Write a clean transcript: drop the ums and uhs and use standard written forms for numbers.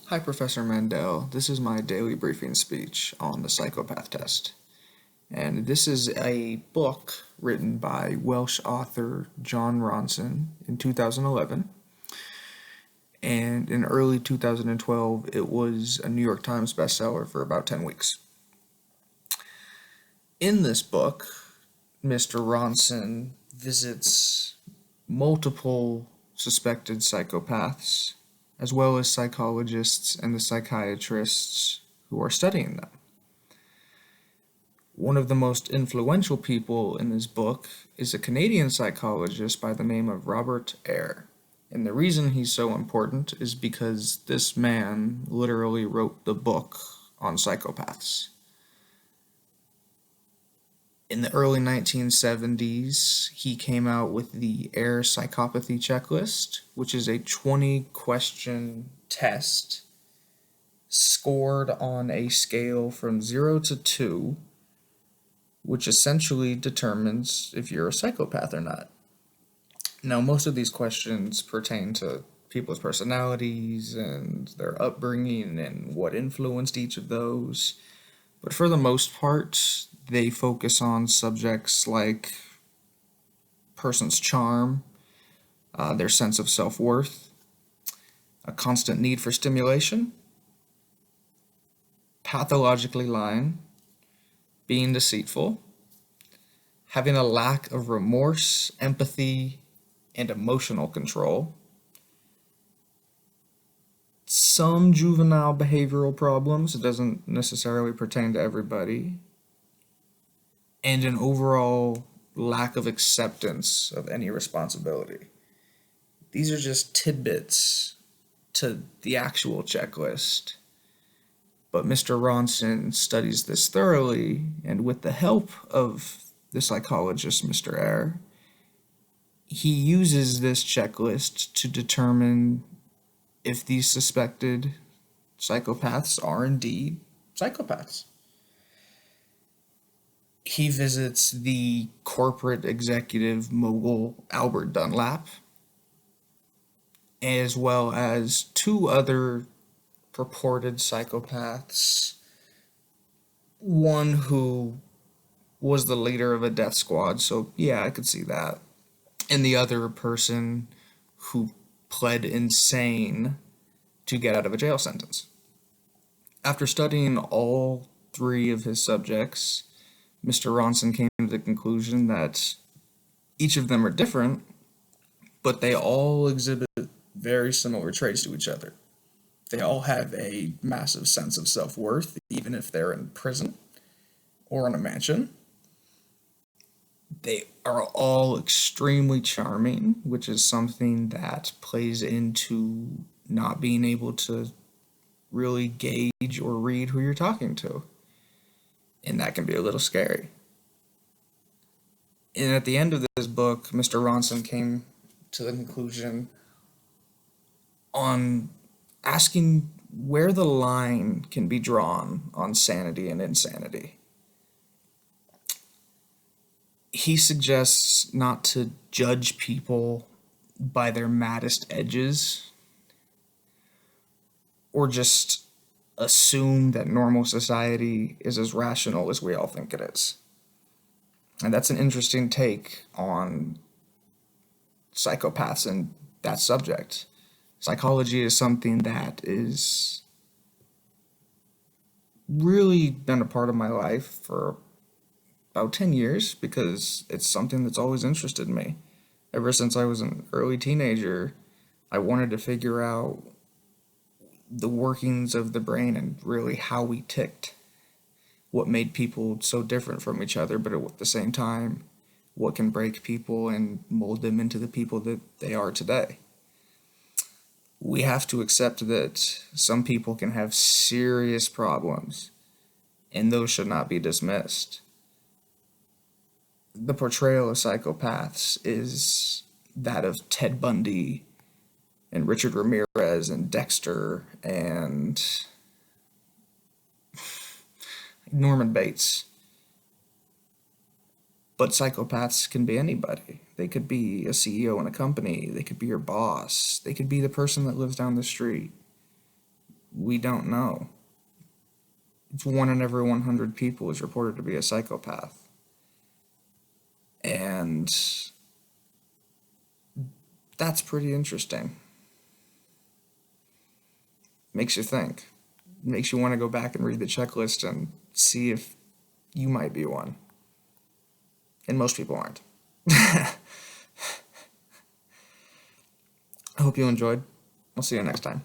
Hi, Professor Mandel. This is my daily briefing speech on the psychopath test. And this is a book written by Welsh author John Ronson in 2011. And in early 2012, it was a New York Times bestseller for about 10 weeks. In this book, Mr. Ronson visits multiple suspected psychopaths, as well as psychologists and the psychiatrists who are studying them. One of the most influential people in this book is a Canadian psychologist by the name of Robert Eyre. And the reason he's so important is because this man literally wrote the book on psychopaths. In the early 1970s, he came out with the Eyre Psychopathy Checklist, which is a 20-question test scored on a scale from 0 to 2, which essentially determines if you're a psychopath or not. Now, most of these questions pertain to people's personalities and their upbringing and what influenced each of those, but for the most part, they focus on subjects like person's charm, their sense of self-worth, a constant need for stimulation, pathologically lying, being deceitful, having a lack of remorse, empathy, and emotional control, some juvenile behavioral problems, it doesn't necessarily pertain to everybody, and an overall lack of acceptance of any responsibility. These are just tidbits to the actual checklist. But Mr. Ronson studies this thoroughly, and with the help of the psychologist, Mr. Eyre, he uses this checklist to determine if these suspected psychopaths are indeed psychopaths. He visits the corporate executive mogul Albert Dunlap, as well as two other purported psychopaths. One who was the leader of a death squad, so yeah, I could see that. And the other person who pled insane to get out of a jail sentence. After studying all three of his subjects, Mr. Ronson came to the conclusion that each of them are different, but they all exhibit very similar traits to each other. They all have a massive sense of self-worth, even if they're in prison or in a mansion. They are all extremely charming, which is something that plays into not being able to really gauge or read who you're talking to. And that can be a little scary. And at the end of this book, Mr. Ronson came to the conclusion on asking where the line can be drawn on sanity and insanity. He suggests not to judge people by their maddest edges, or just assume that normal society is as rational as we all think it is. And that's an interesting take on psychopaths and that subject. Psychology is something that is really been a part of my life for about 10 years because it's something that's always interested me. Ever since I was an early teenager, I wanted to figure out the workings of the brain and really how we ticked. What made people so different from each other, but at the same time, what can break people and mold them into the people that they are today. We have to accept that some people can have serious problems, and those should not be dismissed. The portrayal of psychopaths is that of Ted Bundy and Richard Ramirez and Dexter and Norman Bates. But psychopaths can be anybody. They could be a CEO in a company. They could be your boss. They could be the person that lives down the street. we don't know. It's 1 in every 100 people is reported to be a psychopath. And that's pretty interesting. Makes you think. Makes you want to go back and read the checklist and see if you might be one. And most people aren't. I hope you enjoyed. I'll see you next time.